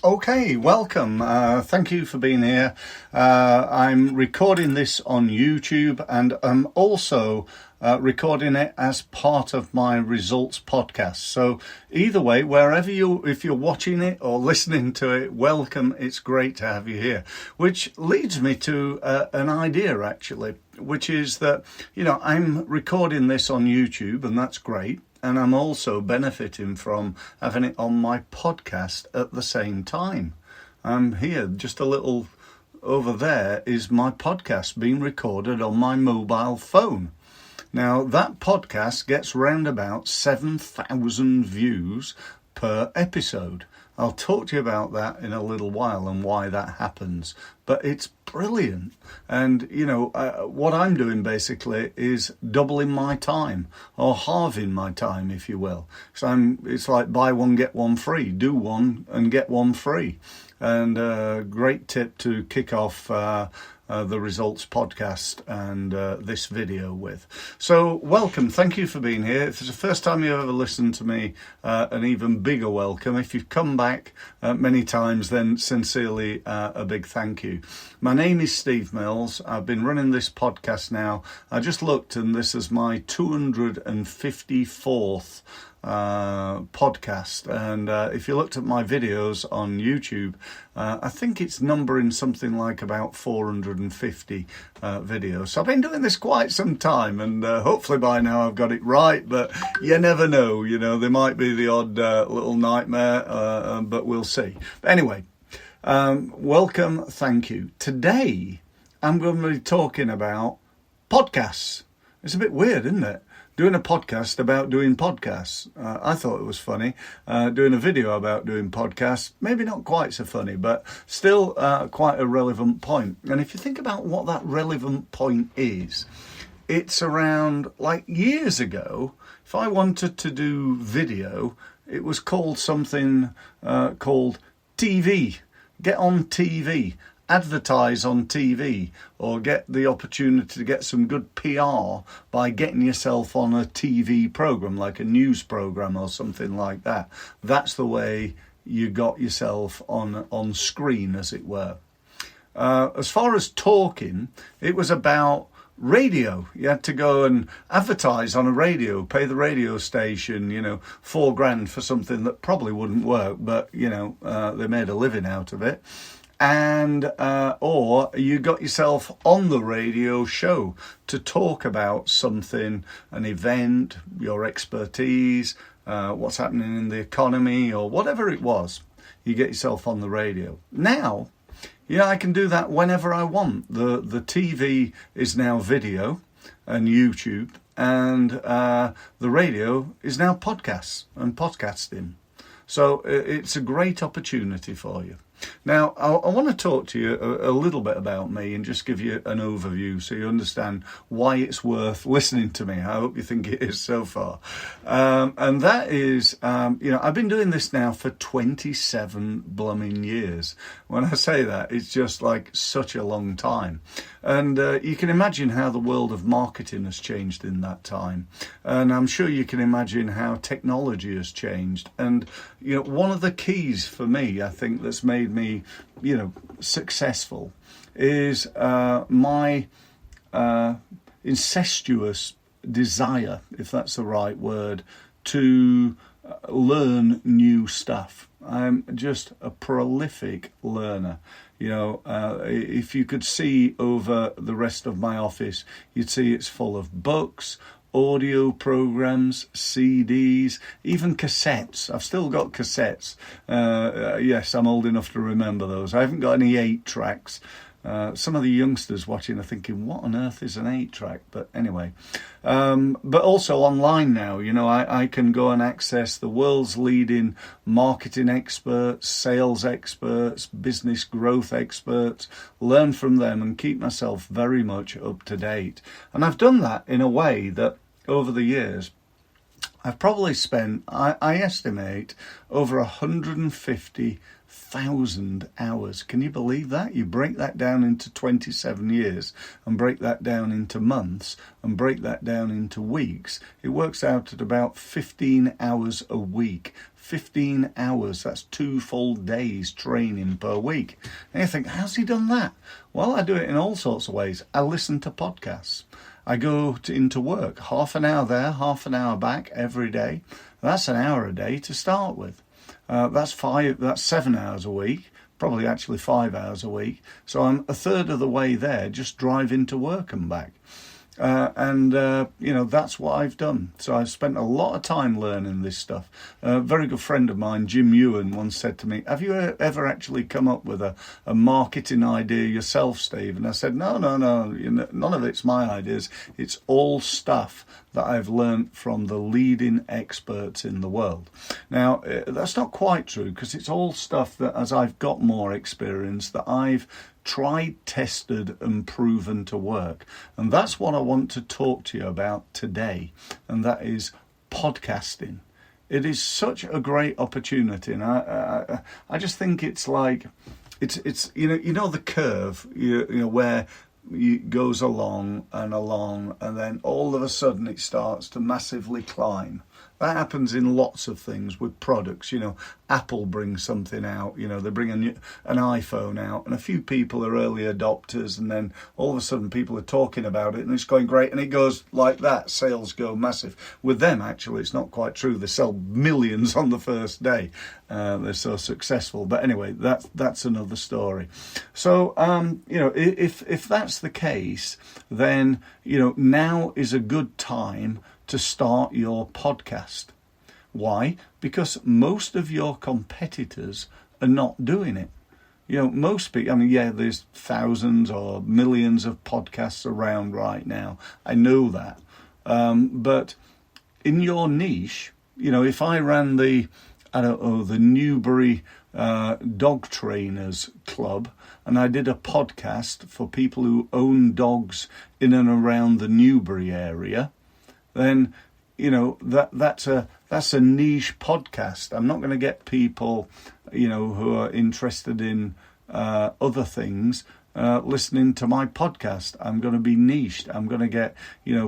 Okay, welcome. Thank you for being here. I'm recording this on YouTube, and I'm also recording it as part of my results podcast. So either way, if you're watching it or listening to it, welcome. It's great to have you here. Which leads me to an idea, actually, which is that, I'm recording this on YouTube, and that's great. And I'm also benefiting from having it on my podcast at the same time. I'm here, just a little over there is my podcast being recorded on my mobile phone. Now, that podcast gets round about 7,000 views per episode. I'll talk to you about that in a little while and why that happens. But it's brilliant. And, what I'm doing basically is doubling my time, or halving my time, if you will. So it's like buy one, get one free. Do one and get one free. And a great tip to kick off the Results podcast and this video with. So welcome, thank you for being here. If it's the first time you've ever listened to me, an even bigger welcome. If you've come back many times, then sincerely a big thank you. My name is Steve Mills. I've been running this podcast now. I just looked, and this is my 254th podcast, and if you looked at my videos on YouTube, I think it's numbering something like about 450 videos. So I've been doing this quite some time, and hopefully by now I've got it right, but you never know, there might be the odd little nightmare, but we'll see. But anyway, welcome, thank you. Today I'm going to be talking about podcasts. It's a bit weird, isn't it? Doing a podcast about doing podcasts. I thought it was funny. Doing a video about doing podcasts, maybe not quite so funny, but still quite a relevant point. And if you think about what that relevant point is, it's around like years ago, if I wanted to do video, it was called something called TV. Get on TV. Advertise on TV, or get the opportunity to get some good PR by getting yourself on a TV program, like a news program or something like that. That's the way you got yourself on screen, as it were. As far as talking, it was about radio. You had to go and advertise on a radio, pay the radio station, $4,000 for something that probably wouldn't work, but, they made a living out of it. And or you got yourself on the radio show to talk about something, an event, your expertise, what's happening in the economy, or whatever it was. You get yourself on the radio. Now, I can do that whenever I want. The TV is now video and YouTube, and the radio is now podcasts and podcasting. So it's a great opportunity for you. Now, I want to talk to you a little bit about me and just give you an overview so you understand why it's worth listening to me. I hope you think it is so far. And that is, I've been doing this now for 27 blooming years. When I say that, it's just like such a long time. And you can imagine how the world of marketing has changed in that time. And I'm sure you can imagine how technology has changed. And, one of the keys for me, I think, that's made me, successful is my incestuous desire, if that's the right word, to learn new stuff. I'm just a prolific learner. If you could see over the rest of my office, you'd see it's full of books, audio programs, CDs, even cassettes. I've still got cassettes. Yes, I'm old enough to remember those. I haven't got any 8-tracks. Some of the youngsters watching are thinking, what on earth is an 8-track? But anyway, but also online now, I can go and access the world's leading marketing experts, sales experts, business growth experts, learn from them and keep myself very much up to date. And I've done that in a way that over the years, I've probably spent, I estimate, over 150,000 hours. Can you believe that? You break that down into 27 years and break that down into months and break that down into weeks. It works out at about 15 hours a week 15 hours. That's 2 full days training per week. And you think, how's he done that? Well, I do it in all sorts of ways. I listen to podcasts. I go into work, half an hour there, half an hour back every day. That's an hour a day to start with. That's 7 hours a week, probably actually 5 hours a week. So I'm a third of the way there, just driving to work and back. That's what I've done. So I've spent a lot of time learning this stuff. A very good friend of mine, Jim Ewan, once said to me, have you ever actually come up with a marketing idea yourself, Steve? And I said, no, none of it's my ideas. It's all stuff that I've learned from the leading experts in the world. Now, that's not quite true, because it's all stuff that, as I've got more experience, that I've tried, tested and proven to work. And that's what I want to talk to you about today, and that is podcasting. It is such a great opportunity, and I just think it's like it's the curve, where it goes along, and then all of a sudden it starts to massively climb. That happens in lots of things with products. Apple brings something out, they bring an iPhone out, and a few people are early adopters, and then all of a sudden people are talking about it and it's going great, and it goes like that. Sales go massive. With them, actually, it's not quite true. They sell millions on the first day. They're so successful. But anyway, that's another story. So, if that's the case, then, now is a good time to start your podcast. Why? Because most of your competitors are not doing it. Most people, there's thousands or millions of podcasts around right now. I know that. But in your niche, if I ran the Newbury Dog Trainers Club, and I did a podcast for people who own dogs in and around the Newbury area, then that's a niche podcast. I'm not going to get people who are interested in other things listening to my podcast. I'm going to be niched. I'm going to get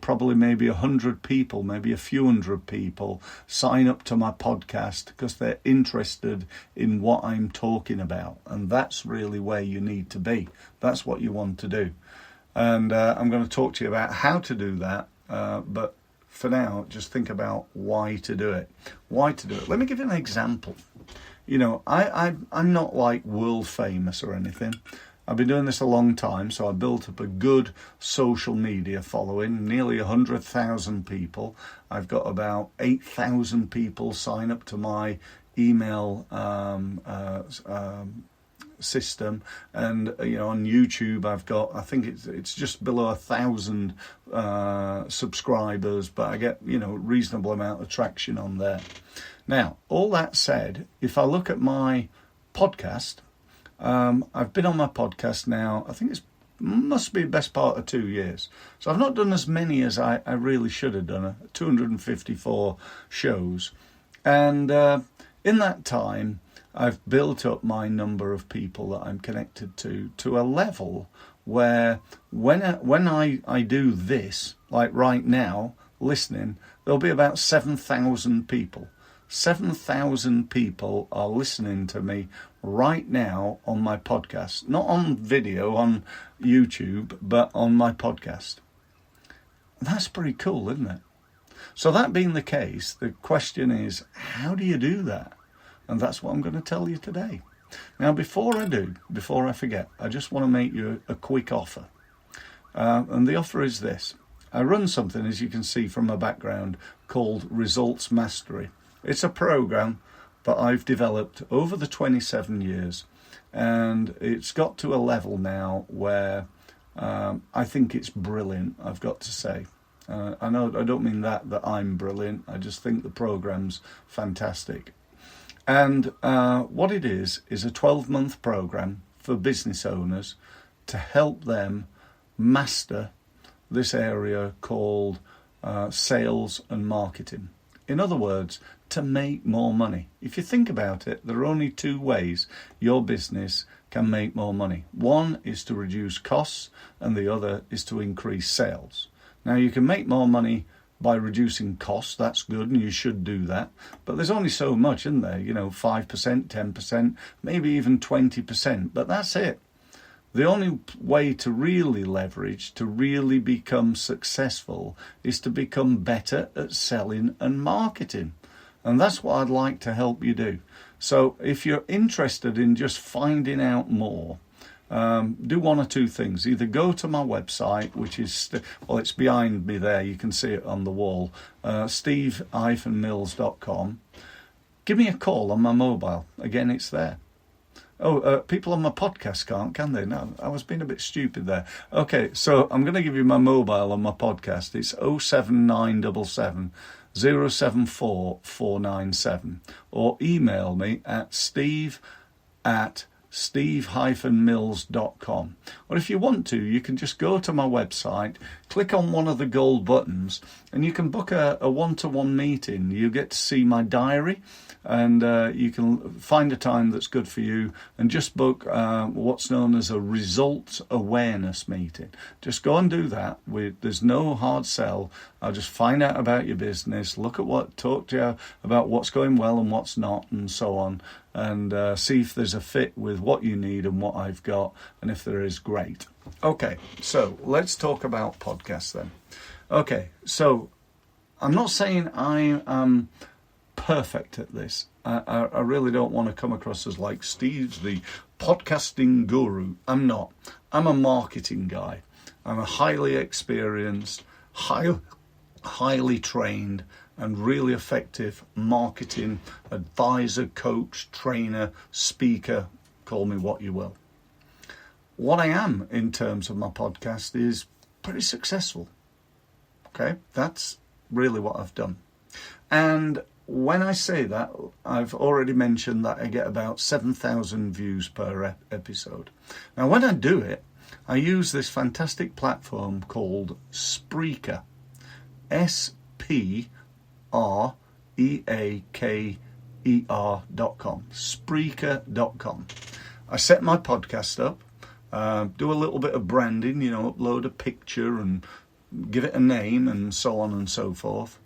probably maybe 100 people, maybe a few hundred people sign up to my podcast because they're interested in what I'm talking about, and that's really where you need to be. That's what you want to do, and I'm going to talk to you about how to do that, but for now, just think about why to do it. Let me give you an example. I'm not like world famous or anything. I've been doing this a long time, so I built up a good social media following, nearly 100,000 people. I've got about 8,000 people sign up to my email system, and on YouTube I've got, I think it's just below 1,000 subscribers, but I get reasonable amount of traction on there. Now, all that said, if I look at my podcast, I've been on my podcast now, I think must be the best part of 2 years. So I've not done as many as I really should have done, 254 shows, and in that time I've built up my number of people that I'm connected to a level where when I do this, like right now, listening, there'll be about 7,000 people. 7,000 people are listening to me right now on my podcast. Not on video, on YouTube, but on my podcast. That's pretty cool, isn't it? So that being the case, the question is, how do you do that? And that's what I'm going to tell you today. Now, before I forget, I just want to make you a quick offer. And the offer is this. I run something, as you can see from my background, called Results Mastery. It's a program that I've developed over the 27 years. And it's got to a level now where I think it's brilliant, I've got to say. I don't mean that I'm brilliant. I just think the program's fantastic. And what it is a 12-month program for business owners to help them master this area called sales and marketing. In other words, to make more money. If you think about it, there are only two ways your business can make more money. One is to reduce costs, and the other is to increase sales. Now, you can make more money by reducing costs. That's good, and you should do that. But there's only so much, isn't there? 5%, 10%, maybe even 20%. But that's it. The only way to really leverage, to really become successful, is to become better at selling and marketing. And that's what I'd like to help you do. So if you're interested in just finding out more, do one or two things. Either go to my website, which is, it's behind me there. You can see it on the wall, steve-mills.com. Give me a call on my mobile. Again, it's there. People on my podcast can't, can they? No, I was being a bit stupid there. Okay, so I'm going to give you my mobile on my podcast. It's 07977 074 497, or email me at steve-mills.com. Or if you want to, you can just go to my website, click on one of the gold buttons, and you can book a one-to-one meeting. You get to see my diary, and you can find a time that's good for you, and just book what's known as a results awareness meeting. Just go and do that. There's no hard sell. I'll just find out about your business, talk to you about what's going well and what's not, and so on, and see if there's a fit with what you need and what I've got, and if there is, great. Okay, so let's talk about podcasts then. Okay, so I'm not saying I am perfect at this. I really don't want to come across as like Steve's the podcasting guru. I'm not. I'm a marketing guy. I'm a highly experienced, highly trained and really effective marketing advisor, coach, trainer, speaker, call me what you will. What I am in terms of my podcast is pretty successful. Okay, that's really what I've done. And when I say that, I've already mentioned that I get about 7,000 views per episode. Now, when I do it, I use this fantastic platform called Spreaker. Spreaker.com. Spreaker.com. I set my podcast up, do a little bit of branding, upload a picture and give it a name and so on and so forth.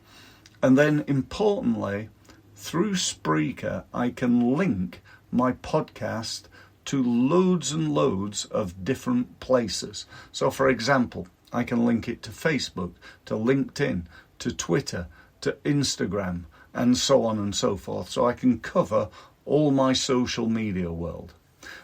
And then importantly, through Spreaker, I can link my podcast to loads and loads of different places. So for example, I can link it to Facebook, to LinkedIn, to Twitter, to Instagram, and so on and so forth. So I can cover all my social media world.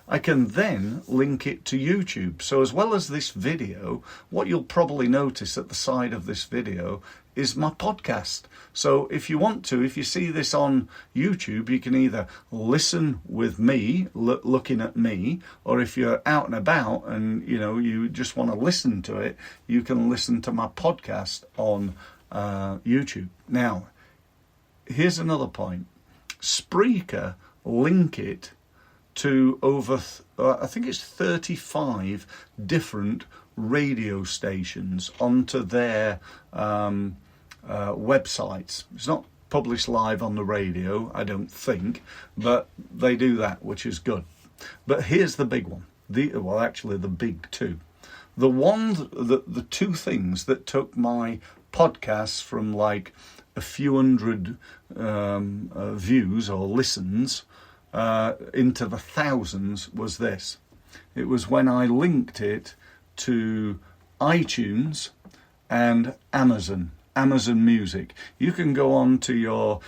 I can then link it to YouTube. So as well as this video, what you'll probably notice at the side of this video is my podcast. So if you want to, if you see this on YouTube, you can either listen with me, looking at me, or if you're out and about and you just want to listen to it, you can listen to my podcast on YouTube. Now, here's another point. Spreaker link it to over, I think it's 35 different radio stations onto their websites. It's not published live on the radio, I don't think, but they do that, which is good. But here's the big one. The big two. The two things that took my podcasts from like a few hundred views or listens into the thousands was this. It was when I linked it to iTunes and Amazon Music. You can go on to your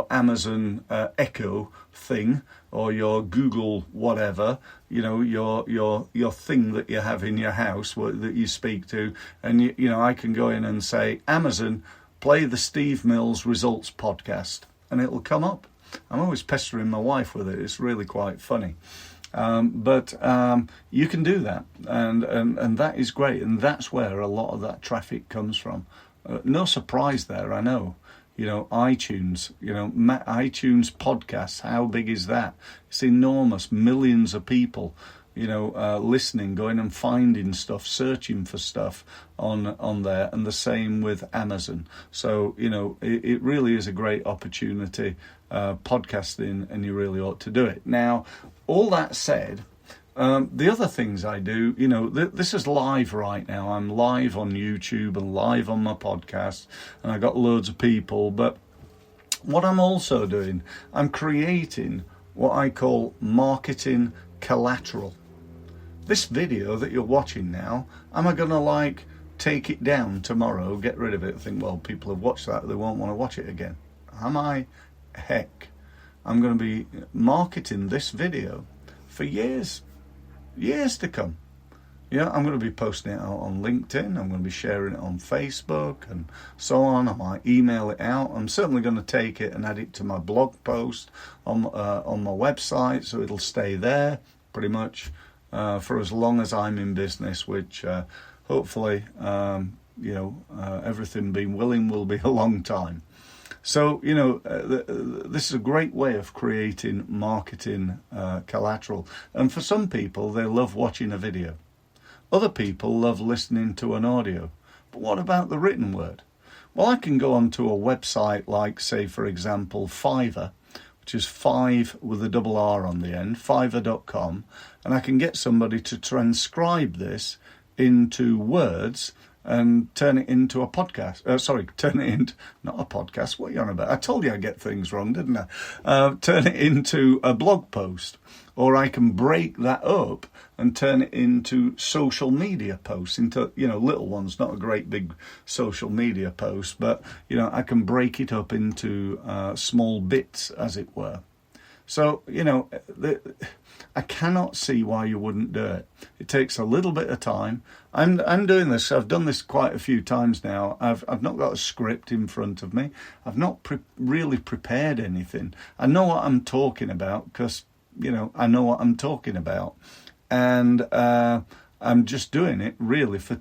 Amazon Echo thing or your Google whatever, your thing that you have in your house that you speak to, and I can go in and say, Amazon, play the Steve Mills Results podcast, and it'll come up. I'm always pestering my wife with it. It's really quite funny. But you can do that, and that is great, and that's where a lot of that traffic comes from. No surprise there, I know. iTunes, iTunes podcasts, how big is that? It's enormous. Millions of people, listening, going and finding stuff, searching for stuff on there, and the same with Amazon. So, it really is a great opportunity, podcasting, and you really ought to do it. Now, all that said, the other things I do, this is live right now. I'm live on YouTube and live on my podcast, and I got loads of people. But what I'm also doing, I'm creating what I call marketing collateral. This video that you're watching now, am I going to take it down tomorrow, get rid of it, think, well, people have watched that, they won't want to watch it again? Am I? Heck. I'm going to be marketing this video for years to come. I'm going to be posting it out on LinkedIn. I'm going to be sharing it on Facebook and so on. I might email it out. I'm certainly going to take it and add it to my blog post on my website, so it'll stay there pretty much for as long as I'm in business, which hopefully, everything being willing, will be a long time. So, this is a great way of creating marketing collateral. And for some people, they love watching a video. Other people love listening to an audio. But what about the written word? Well, I can go onto a website like, say, for example, Fiverr, which is 5 with a double R on the end, fiverr.com, and I can get somebody to transcribe this into words and turn it into a podcast. Turn it into, not a podcast, what are you on about? I told you I get things wrong, didn't I? Turn it into a blog post. Or I can break that up and turn it into social media posts, into, little ones, not a great big social media post, but, I can break it up into small bits, as it were. So, I cannot see why you wouldn't do it. It takes a little bit of time. I'm doing this. I've done this quite a few times now. I've not got a script in front of me. I've not really prepared anything. I know what I'm talking about because, I know what I'm talking about. And I'm just doing it really for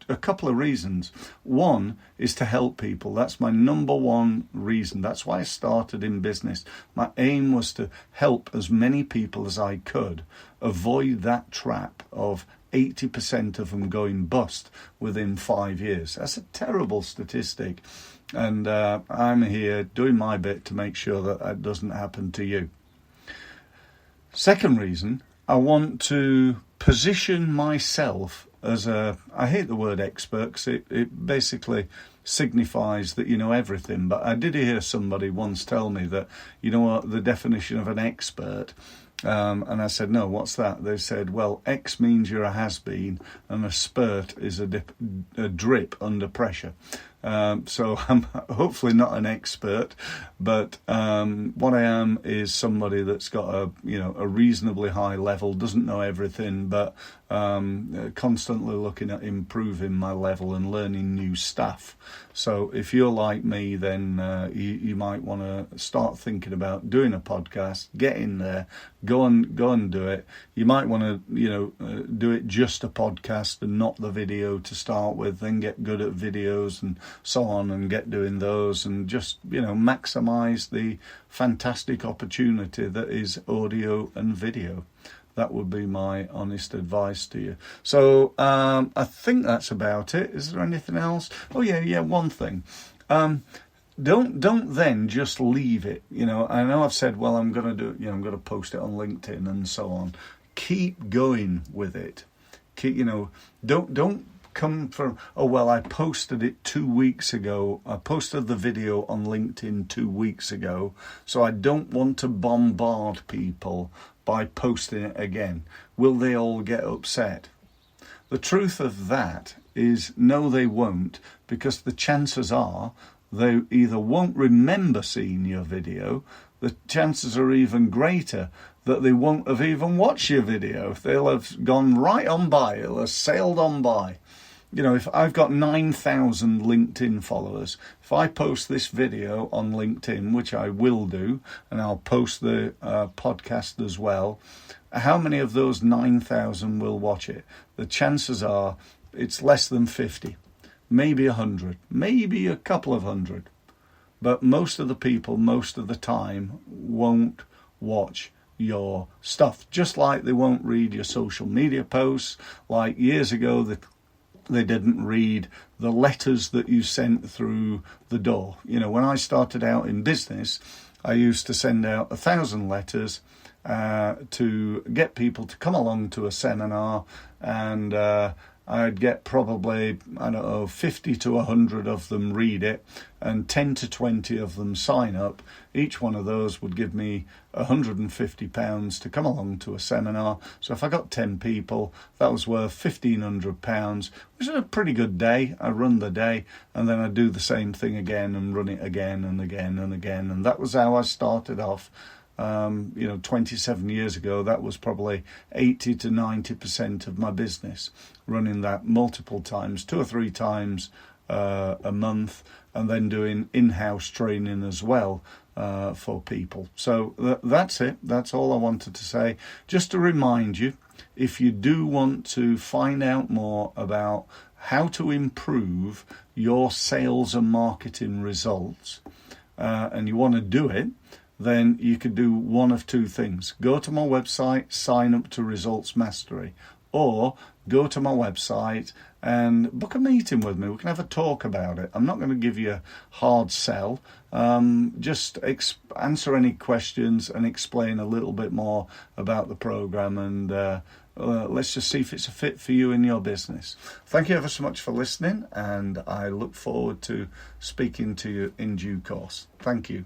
a couple of reasons. One is to help people. That's my number one reason. That's why I started in business. My aim was to help as many people as I could avoid that trap of 80% of them going bust within 5 years. That's a terrible statistic. And I'm here doing my bit to make sure that doesn't happen to you. Second reason, I want to position myself as I hate the word expert because it basically signifies that you know everything, but I did hear somebody once tell me that, the definition of an expert, and I said, no, what's that? They said, well, X means you're a has-been, and a spurt is a drip under pressure. So I'm hopefully not an expert, but what I am is somebody that's got a reasonably high level, doesn't know everything, but constantly looking at improving my level and learning new stuff. So if you're like me, then you might want to start thinking about doing a podcast, get in there, go and do it. You might want to, do it just a podcast and not the video to start with, then get good at videos and so on and get doing those and just, maximize the fantastic opportunity that is audio and video. That would be my honest advice to you. So I think that's about it. Is there anything else? Oh yeah, one thing. Don't then just leave it. I know I've said, well, I'm going to do, I'm going to post it on LinkedIn and so on. Keep going with it. Don't come from, oh, well, I posted it 2 weeks ago. I posted the video on LinkedIn 2 weeks ago, so I don't want to bombard people by posting it again. Will they all get upset? The truth of that is, no, they won't, because the chances are they either won't remember seeing your video, the chances are even greater that they won't have even watched your video. They'll have gone right on by, it'll have sailed on by. If I've got 9,000 LinkedIn followers, if I post this video on LinkedIn, which I will do, and I'll post the podcast as well, how many of those 9,000 will watch it? The chances are it's less than 50, maybe 100, maybe a couple of hundred. But most of the people, most of the time, won't watch your stuff. Just like they won't read your social media posts. Like years ago, they didn't read the letters that you sent through the door. When I started out in business, I used to send out 1,000 letters, to get people to come along to a seminar, and I'd get probably, 50 to 100 of them read it, and 10 to 20 of them sign up. Each one of those would give me £150 to come along to a seminar. So if I got 10 people, that was worth £1,500, which is a pretty good day. I run the day, and then I do the same thing again and run it again and again and again. And that was how I started off. 27 years ago. That was probably 80 to 90% of my business, running that multiple times, 2 or 3 times a month, and then doing in-house training as well for people. So that's it. That's all I wanted to say. Just to remind you, if you do want to find out more about how to improve your sales and marketing results, and you want to do it, then you could do one of 2 things. Go to my website, sign up to Results Mastery, or go to my website and book a meeting with me. We can have a talk about it. I'm not going to give you a hard sell. Just answer any questions and explain a little bit more about the program, and let's just see if it's a fit for you in your business. Thank you ever so much for listening, and I look forward to speaking to you in due course. Thank you.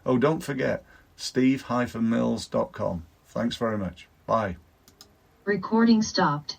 Oh, don't forget, steve-mills.com. Thanks very much. Bye. Recording stopped.